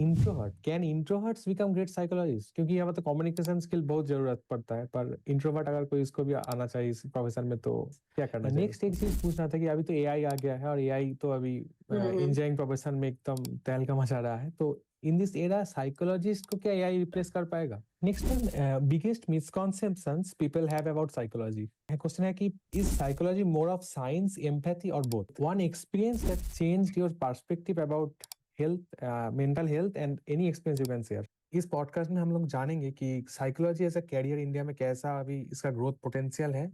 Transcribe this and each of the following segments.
Introvert, can introverts become great psychologist? क्योंकि यहाँ पर तो कम्युनिकेशन स्किल बहुत जरूरत पड़ता है, पर इंट्रोवर्ट अगर कोई इसको भी आना चाहिए इस प्रोफेशन में तो क्या करना चाहिए? नेक्स्ट एक चीज पूछना था कि अभी तो एआई आ गया है और एआई तो अभी Mm-hmm. इंजीनियरिंग प्रोफेशन में एकदम तहलका मचा रहा है, तो इन दिस एरा साइकोलॉजिस्ट को क्या एआई रिप्लेस कर पाएगा? Next one, biggest misconceptions people have about psychology. Question है कि is psychology more of science, empathy और both? One experience that changed your perspective about health, mental health and any experience you can share. इस podcast में हम लोग जानेंगे कि psychology as a career India में कैसा अभी इसका ग्रोथ पोटेंशियल है,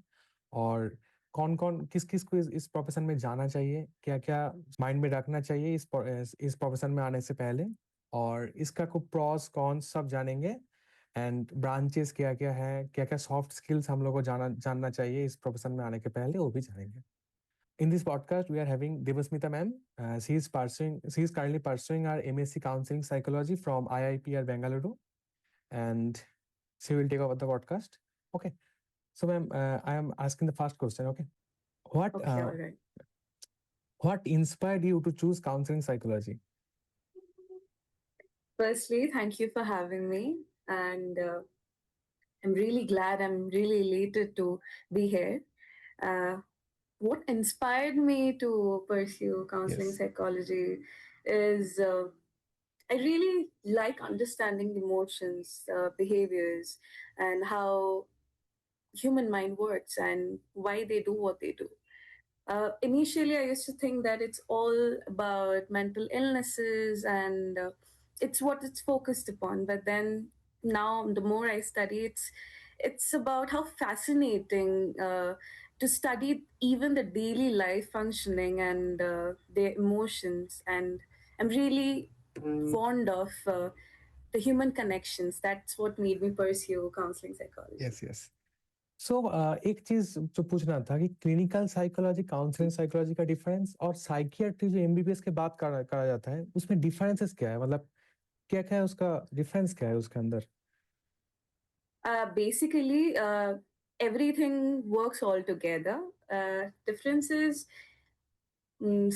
और कौन कौन किस किस को इस प्रोफेशन में जाना चाहिए, क्या क्या माइंड में रखना चाहिए इस प्रोफेशन में आने से पहले, और इसका कुछ प्रॉस कॉन्स सब जानेंगे, एंड ब्रांचेस क्या क्या है, क्या क्या सॉफ्ट स्किल्स हम लोग को जानना चाहिए इस प्रोफेशन में आने के पहले, वो भी जानेंगे। In this podcast, we are having Debashmita ma'am. She is currently pursuing her M.Sc Counselling Psychology from IIPR Bengaluru, and she will take over the podcast. Okay. So, ma'am, I am asking the first question. Okay. What Okay, all right. what inspired you to choose counseling psychology? Firstly, thank you for having me, and I'm really glad. I'm really elated to be here. Uh, what inspired me to pursue counseling Yes. psychology is I really like understanding emotions, behaviors, and how human mind works and why they do what they do. Initially, I used to think that it's all about mental illnesses and it's what it's focused upon. But then now, the more I study, it's about how fascinating to study even the daily life functioning and their emotions. And I'm really fond of the human connections. That's what made me pursue counseling psychology. Yes. Yes. सो एक चीज जो पूछना था कि clinical psychology, counselling psychology का difference, और psychiatry जो MBBS के बाद करा जाता है, उसमें डिफरेंसेस क्या है? मतलब क्या क्या है उसका डिफरेंस, क्या है उसके अंदर? Basically, everything works all together. Difference is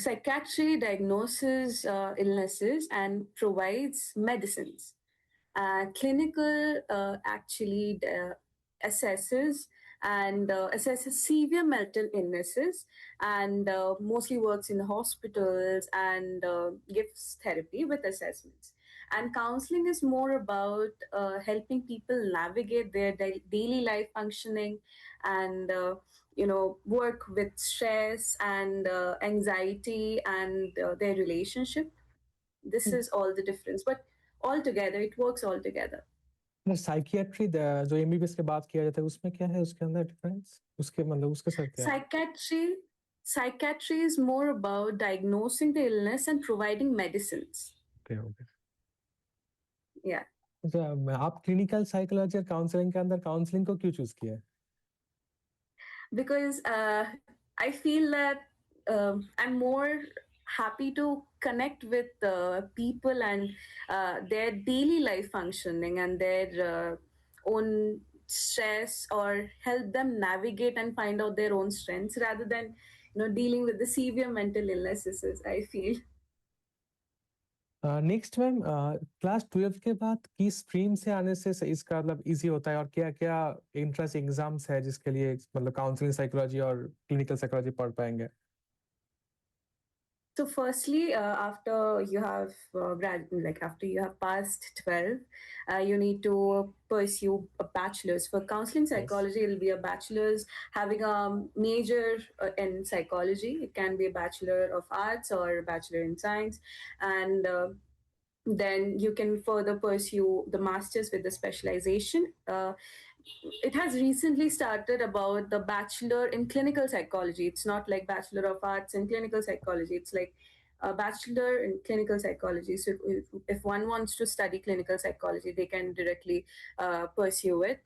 psychiatry diagnoses illnesses and provides medicines. Clinical actually assesses and assesses severe mental illnesses and mostly works in hospitals and gives therapy with assessments. And counseling is more about helping people navigate their daily life functioning and work with stress and anxiety and their relationship. This is all the difference, but all together it works all together. Psychiatry जो MBBS के बाद किया जाता है, उसमें क्या है उसके अंदर डिफरेंस, उसके मतलब उसके साथ क्या है? Psychiatry is more about diagnosing the illness and providing medicines. Okay okay. Yeah, आप क्लिनिकल साइकोलॉजी और काउंसलिंग के अंदर काउंसलिंग को क्यों चूज किया? because I feel that I'm more happy to connect with people and their daily life functioning and their own stress, or help them navigate and find out their own strengths rather than dealing with the severe mental illnesses, I feel. Next ma'am, class 12 के बाद किस stream से आने से इसका मतलब easy होता है, और क्या क्या एंट्रेंस एग्जाम्स है जिसके लिए मतलब काउंसलिंग साइकोलॉजी और क्लिनिकल साइकोलॉजी पढ़ पाएंगे? So, firstly, after you have like after you have passed 12, you need to pursue a bachelor's. For counseling Yes. psychology, it'll be a bachelor's having a major in psychology. It can be a bachelor of arts or a bachelor in science, and then you can further pursue the masters with the specialization. It has recently started about the bachelor in clinical psychology. It's not like bachelor of arts in clinical psychology. It's like a bachelor in clinical psychology. So if one wants to study clinical psychology, they can directly pursue it.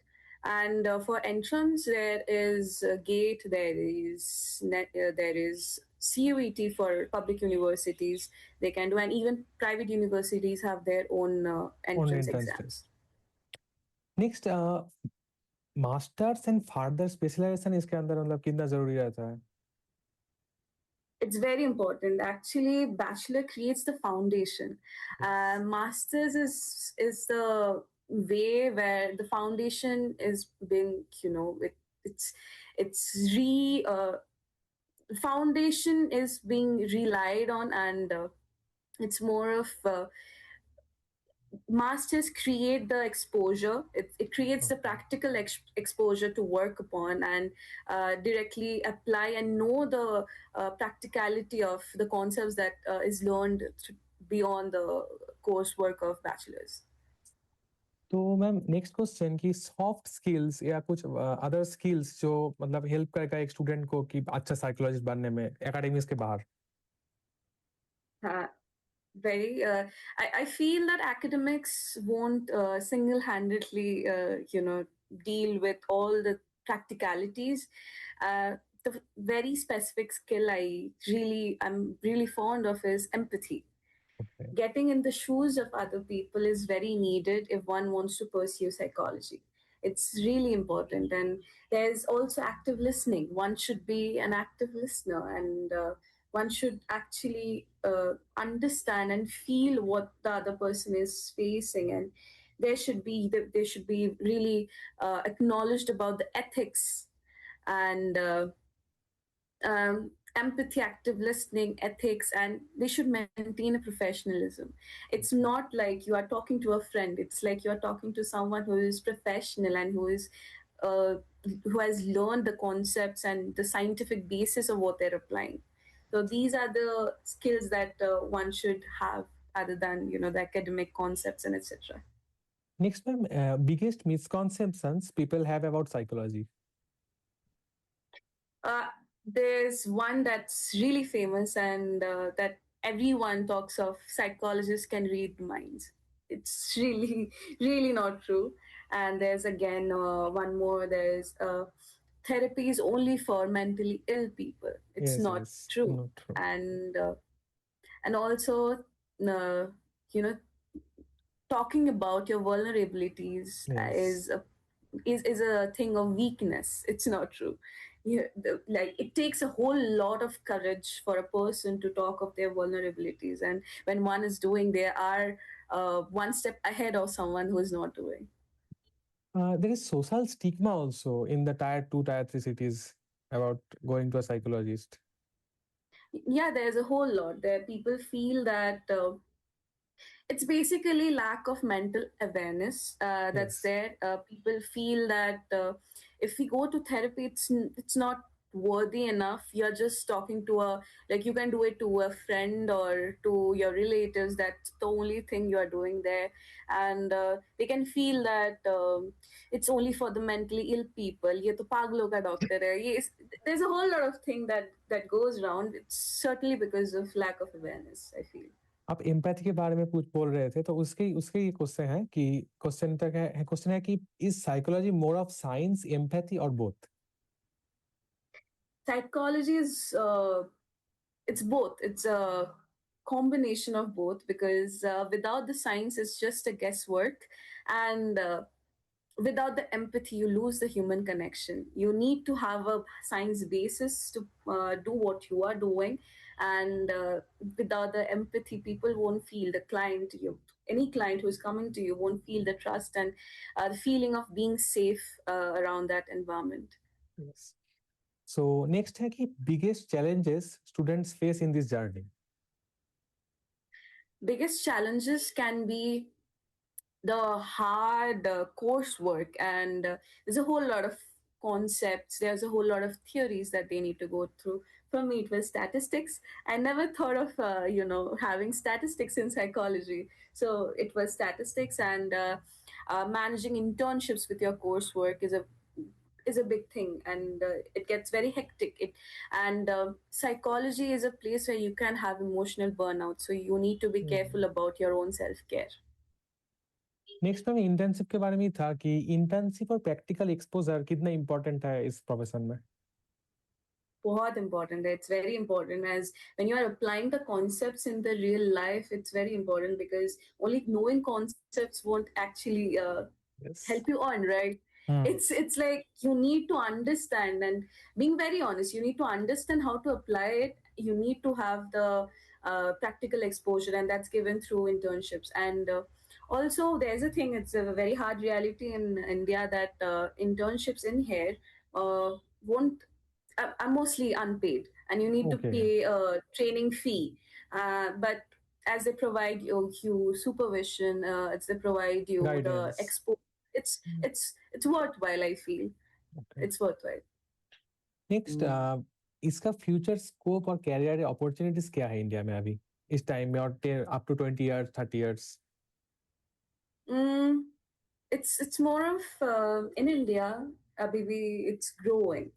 And for entrance, there is GATE, there is CUET for public universities. They can do, and even private universities have their own only entrance entrance test. exams. Next, masters and further specialisation इसके अंदर मतलब कितना जरूरी रहता है? It's very important. Actually, bachelor creates the foundation. Yes. Masters is the way where the foundation is being, it's it's re foundation is being relied on, and it's more of masters create the exposure. It creates the Okay. practical exposure to work upon, and directly apply and know the practicality of the concepts that is learned beyond the coursework of bachelors. तो ma'am next question कि soft skills या कुछ other skills जो मतलब help करेगा एक student को कि अच्छा साइकोलॉजिस्ट बनने में एकेडमिक्स के बाहर. uh, very I feel that academics won't single-handedly deal with all the practicalities. The very specific skill I'm really fond of is empathy. Okay. Getting in the shoes of other people is very needed if one wants to pursue psychology. It's really important. And there's also active listening. One should be an active listener, and one should actually understand and feel what the other person is facing. And there should be really acknowledged about the ethics and empathy, active listening, ethics, and they should maintain a professionalism. It's not like you are talking to a friend. It's like you are talking to someone who is professional and uh, who has learned the concepts and the scientific basis of what they're applying. So these are the skills that one should have, other than the academic concepts and etc. Next ma'am biggest misconceptions people have about psychology. Uh, there's one that's really famous, and that everyone talks of: psychologists can read minds. It's really, really not true. And there's again one more. There's therapy is only for mentally ill people. It's Yes, not yes, true. not true. And also, you know, talking about your vulnerabilities Yes. is a thing of weakness. It's not true. Like, it takes a whole lot of courage for a person to talk of their vulnerabilities, and when one is doing, they are one step ahead of someone who is not doing. There is social stigma also in the tier 2, tier 3 cities about going to a psychologist. Yeah, there's a whole lot there. People feel that it's basically lack of mental awareness that's Yes. there. People feel that if we go to therapy, it's not worthy enough. You're just talking to a, like, you can do it to a friend or to your relatives. That's the only thing you are doing there. And they can feel that it's only for the mentally ill people. ये तो पागलों का doctor है. There's a whole lot of thing that goes around. It's certainly because of lack of awareness, I feel. आप empathy के बारे में कुछ बोल रहे थे तो उसके उसके ये क्वेश्चन है कि क्वेश्चन है कि is psychology more of science empathy और both. Psychology is it's both. It's a combination of both, because without the science, it's just a guesswork, and without the empathy, you lose the human connection. You need to have a science basis to do what you are doing, and without the empathy, people won't feel the client. Any client who's coming to you won't feel the trust and the feeling of being safe around that environment. Yes. So next है कि biggest challenges students face in this journey. Biggest challenges can be the hard coursework, and there's a whole lot of concepts, there's a whole lot of theories that they need to go through. For me, it was statistics. I never thought of having statistics in psychology. So it was statistics, and managing internships with your coursework is a big thing, and it gets very hectic. It and Psychology is a place where you can have emotional burnout, so you need to be careful about your own self care. Next में internship के बारे में ही था कि internship और practical exposure कितना important है इस प्रोफेशन में. बहुत important. It's very important, as when you are applying the concepts in the real life, it's very important, because only knowing concepts won't actually Yes. help you on, right? It's like you need to understand, and being very honest, you need to understand how to apply it you need to have the practical exposure, and that's given through internships. And also there's a thing, it's a very hard reality in India that internships in here uh, won't are mostly unpaid, and you need to Okay. pay a training fee. But as they provide you supervision, as they provide you the Guidance. expo, it's worthwhile. I feel Okay. it's worthwhile. Next इसका future scope और career opportunities क्या है India में अभी इस time में और up to 20 years 30 years? Mm, it's more of in India, Abibi, it's growing,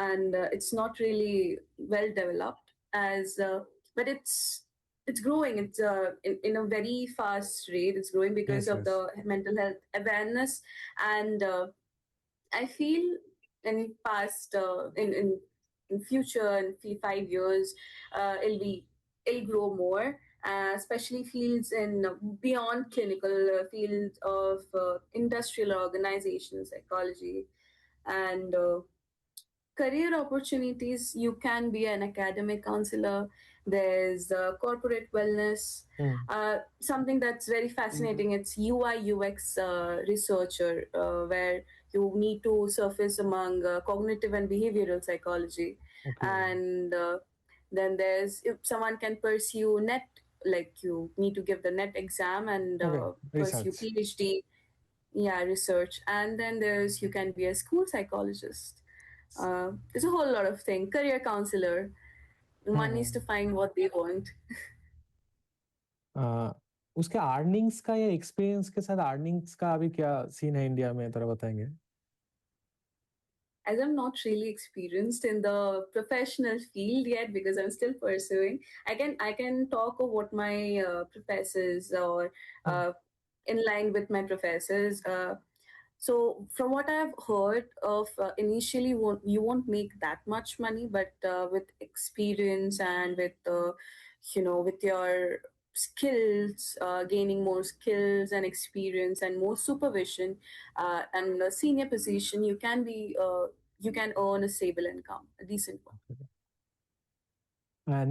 and it's not really well developed as, but it's growing. It's in a very fast rate. It's growing because Yes, of yes. the mental health awareness, and I feel in past in future in 5 years, it'll grow more, especially fields in beyond clinical fields of industrial organizations, psychology, and career opportunities. You can be an academic counselor. There's corporate wellness. Hmm. Something that's very fascinating. It's UI/UX researcher, where you need to surface among cognitive and behavioral psychology. Okay. And then there's, if someone can pursue net, like you need to give the net exam and Okay. pursue Research. PhD, yeah, research. And then there's, you can be a school psychologist. There's a whole lot of things. Career counselor. One needs to hmm find what they want. उसके earnings का या experience के साथ earnings का अभी क्या scene है India में थोड़ा बताएंगे? As I'm not really experienced in the professional field yet because I'm still pursuing, I can talk of what my professors or hmm, uh, in line with my professors. So from what I've heard of, initially you won't make that much money, but with experience and with with your skills, gaining more skills and experience and more supervision, and a senior position, you can earn a stable income, a decent one.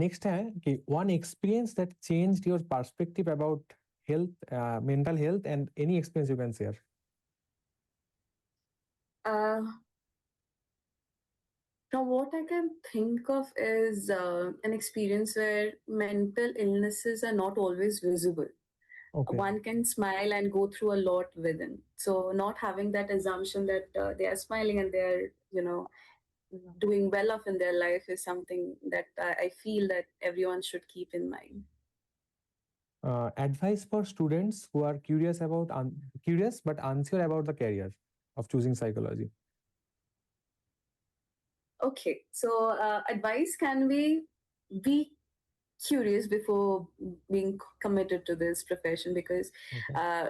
Next है कि one experience that changed your perspective about health mental health and any experience you can share? Uh, Now, what I can think of is an experience where mental illnesses are not always visible. Okay. One can smile and go through a lot within. So, not having that assumption that they are smiling and they're, doing well off in their life is something that I feel that everyone should keep in mind. Advice for students who are curious but unsure about the career of choosing psychology. Okay, so advice can be curious before being committed to this profession, because Okay.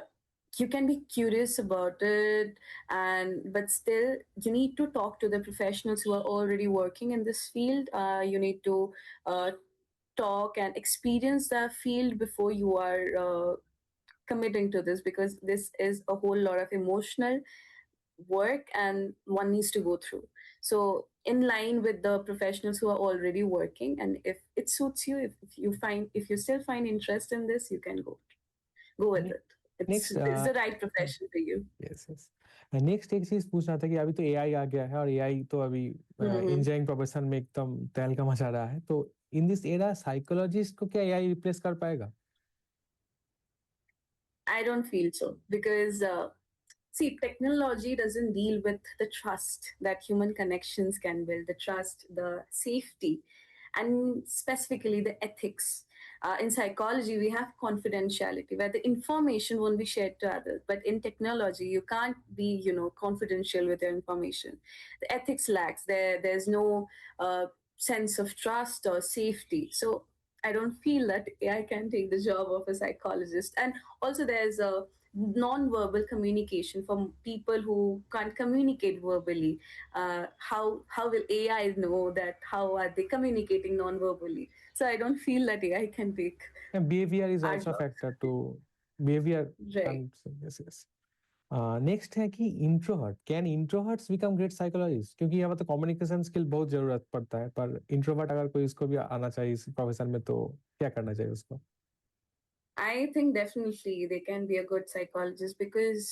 you can be curious about it, and but still you need to talk to the professionals who are already working in this field. You need to uh, talk and experience the field before you are committing to this, because this is a whole lot of emotional work and one needs to go through. So in line with the professionals who are already working, and if it suits you, if you still find interest in this, you can go with it. Next It's the right profession for you. Yes yes next एक चीज पूछना था कि अभी तो AI आ गया है और एआई तो अभी Hmm. इंजीनियरिंग प्रोफेशन में एकदम तहलका मचा रहा है, तो इन दिस एरा साइकोलॉजिस्ट को क्या एआई रिप्लेस कर पाएगा? I don't feel so, because see, technology doesn't deal with the trust that human connections can build, the trust, the safety, and specifically the ethics. In psychology, we have confidentiality where the information won't be shared to others. But in technology, you can't be, confidential with your information. The ethics lacks. There's no sense of trust or safety. So I don't feel that AI can take the job of a psychologist. And also, there's a non-verbal communication from people who can't communicate verbally. How will AI know that? How are they communicating non-verbally? So I don't feel that AI can take Behavior is our also a jobs. factor to behavior. Right. Yes, yes. Next है कि introvert can introverts become great psychologist, क्योंकि यहाँ पर तो communication skill बहुत जरूरत पड़ता है, पर इंट्रोवर्ट अगर कोई इसको भी आना चाहिए इस प्रोफेशन में तो क्या करना चाहिए उसको? I think definitely they can be a good psychologist because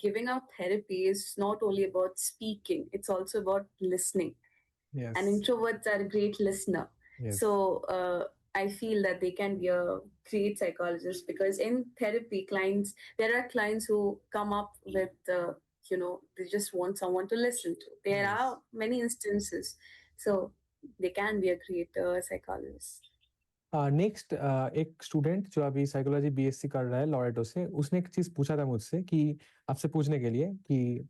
giving out therapy is not only about speaking, it's also about listening. And yes, introverts are a great listener. Yes, So I feel that they can be a great psychologist because in therapy, there are clients who come up with, they just want someone to listen to. There yes. are many instances. So they can be a great psychologist. Next एक student जो अभी psychology BSc कर रहा है Loreto से, उसने एक चीज पूछा था मुझसे कि आपसे पूछने के लिए कि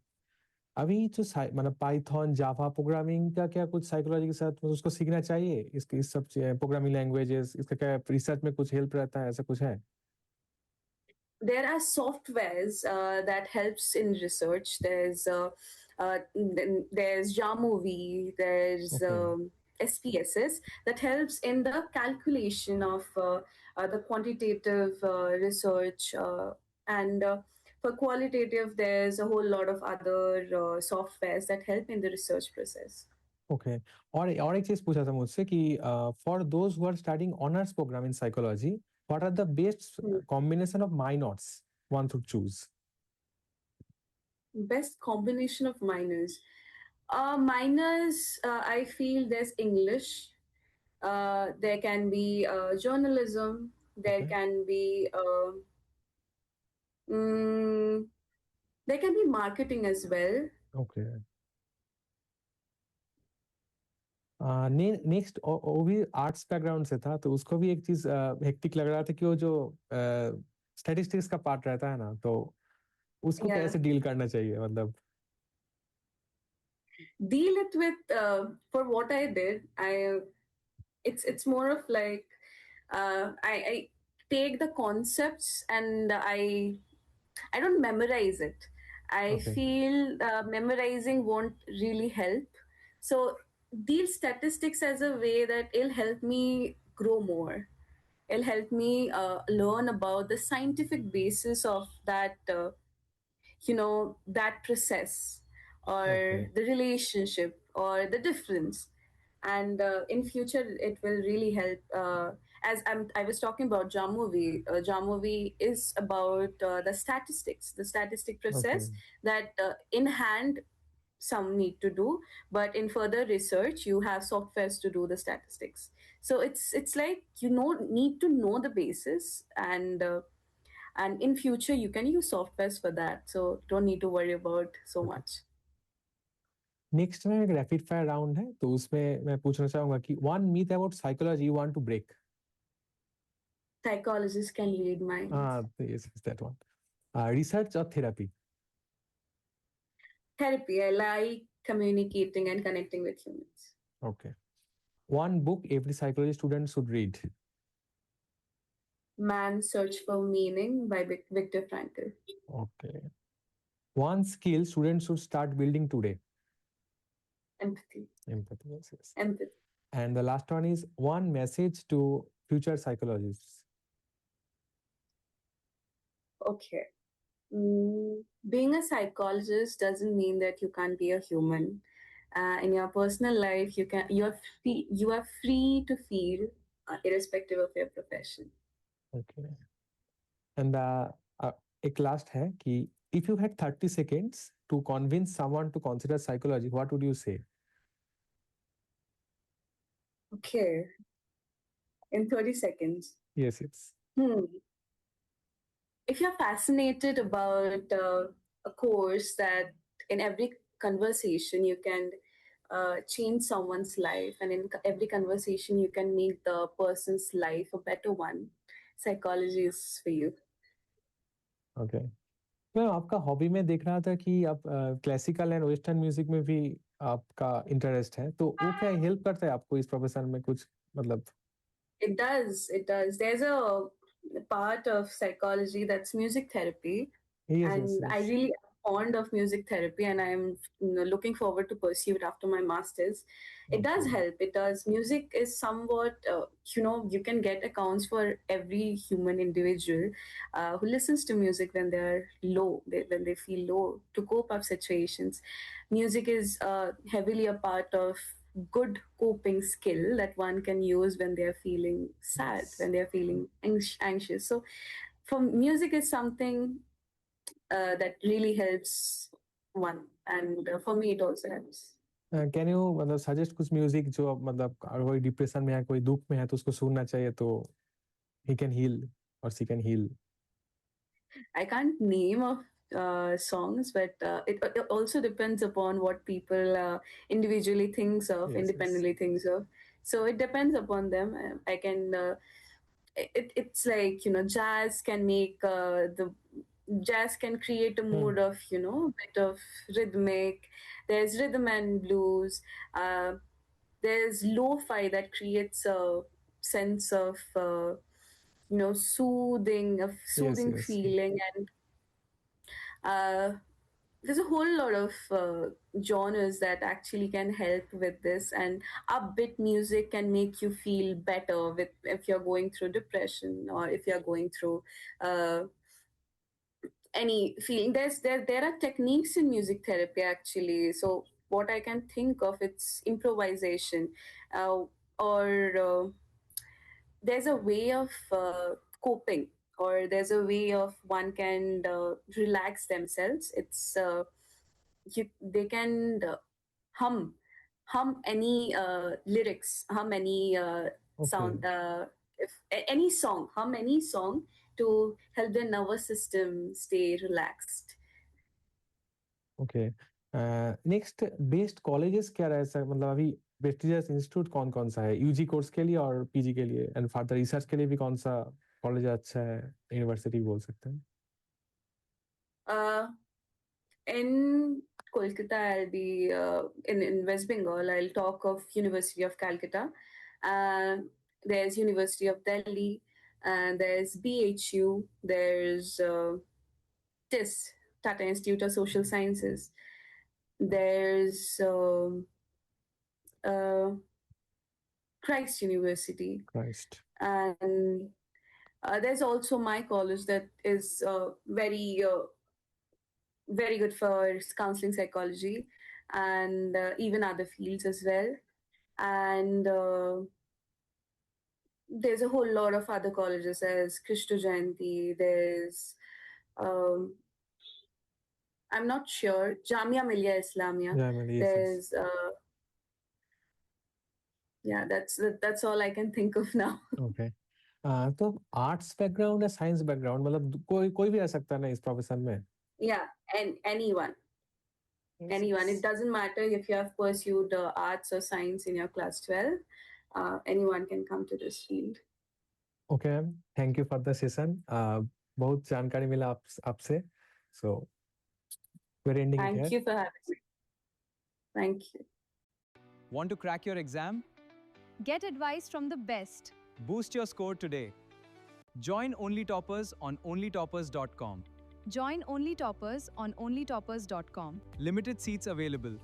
अभी जो मतलब पाइथन जावा प्रोग्रामिंग का क्या कुछ साइकोलॉजी के साथ मतलब उसको सीखना चाहिए, इसके इस सब प्रोग्रामिंग लैंग्वेजेस, इसका क्या रिसर्च में कुछ हेल्प रहता है, ऐसा कुछ है? There are softwares that helps in research. There's Jamovi, there's okay, SPSS that helps in the calculation of the quantitative research, and for qualitative there's a whole lot of other softwares that help in the research process. ओके। और एक चीज पूछा था मुझसे कि for those who are starting honours programme in psychology, what are the best Hmm. Combination of minors one should choose? Best combination of minors. Minors, I feel there's English. There can be journalism. There okay, can be mm, there can be marketing as well. Okay. Next वो भी arts background से था, तो उसको भी एक चीज hectic लग रहा था कि वो जो स्टैटिस्टिक्स का पार्ट रहता है ना, तो उसको Yeah, कैसे डील करना चाहिए मतलब? deal it with for what I did. It's more of like I take the concepts and I don't memorize it. I okay, feel memorizing won't really help. So deal statistics as a way that it'll help me grow more. It'll help me learn about the scientific basis of that process okay, or the relationship or the difference. And in future it will really help, as I was talking about Jamovi is about the statistic okay, process that in hand some need to do, but in further research you have softwares to do the statistics. So it's like need to know the basis, and in future you can use softwares for that, so don't need to worry about so okay. much. Next में एक rapid fire round है, तो उसमें मैं पूछना चाहूंगा कि one myth about psychology you want to break. Psychologists can read minds. हाँ, यस, दैट वन। रिसर्च और therapy? Therapy, I like communicating and connecting with humans. Okay. One book every psychology student should read? Man's Search for Meaning by Viktor Frankl. Okay. One skill student should start building today? Empathy. Empathy, yes, yes. Empathy. And the last one is one message to future psychologists. Okay. Being a psychologist doesn't mean that you can't be a human. In your personal life, you are free to feel, irrespective of your profession. Okay. And एक last है कि if you had 30 seconds to convince someone to consider psychology, what would you say? Okay. In 30 seconds. Yes, yes. Hmm. If you're fascinated about a course that in every conversation you can change someone's life, and in every conversation you can make the person's life a better one, psychology is for you. Okay. मैं आपका hobby में देख रहा था कि आप classical and western music में भी आपका इंटरेस्ट है, तो वो क्या हेल्प करता है आपको इस प्रोफेशन में कुछ मतलब? It does. There's a part of psychology that's music therapy, yes, yes, and I yes. really fond of music therapy, and I'm looking forward to pursue it after my masters. It does Okay. help. It does. Music is somewhat, you can get accounts for every human individual who listens to music when they're low, when they feel low, to cope up situations. Music is heavily a part of good coping skill that one can use when they're feeling sad, Yes. when they're feeling anxious. So, for music is something that really helps one, and for me, it also helps. Can you मतलब suggest कुछ music जो मतलब अगर कोई depression में है, कोई दुख में है, तो उसको सुनना चाहिए, तो he can heal or she can heal? I can't name of songs, but it also depends upon what people individually thinks of, Yes, yes. independently thinks of. So it depends upon them. I can. It's like, jazz can make the jazz can create a mood of, bit of rhythmic. There's rhythm and blues. There's lo-fi that creates a sense of Yes, soothing yes. feeling, and uh, there's a whole lot of genres that actually can help with this, and upbeat music can make you feel better with if you're going through depression, or if you're going through uh, any feeling. There are techniques in music therapy actually. So what I can think of, it's improvisation, uh, or there's a way of coping, or there's a way of one can relax themselves. It's they can hum hum any lyrics, hum any Okay. sound, any song, hum any song to help their nervous system stay relaxed. Okay. Next, best colleges क्या रह सकते, मतलब अभी prestigious institute कौन कौन सा है UG course के लिए और पीजी के लिए, एंड फर्दर रिसर्च के लिए भी कौन सा कॉलेज अच्छा है, यूनिवर्सिटी बोल सकते हैं? uh, in Kolkata, I'll be in West Bengal. I'll talk of University of Calcutta. Uh, there's University of Delhi, and there's BHU. There's TIS, Tata Institute of Social Sciences. There's uh, Christ University, Christ. and there's also my college that is very good for counseling psychology, and even other fields as well. And there's a whole lot of other colleges. There's Krishna Jayanti. There's I'm not sure, Jamia Millia Islamia. या मैंने yes yes. There's yeah, that's all I can think of now. Okay. तो arts background या science background, मतलब कोई कोई भी आ सकता है ना इस प्रोफेशन में? Yeah, and anyone. It doesn't matter if you have pursued arts or science in your class 12. Anyone can come to this field. Okay ma'am, thank you for the session. बहुत जानकारी मिला आपसे, सो we're ending it Thank here. you for having me. Thank you. Want to crack your exam? Get advice from the best. Boost your score today. Join OnlyToppers on OnlyToppers.com. Join OnlyToppers on OnlyToppers.com. Limited seats available.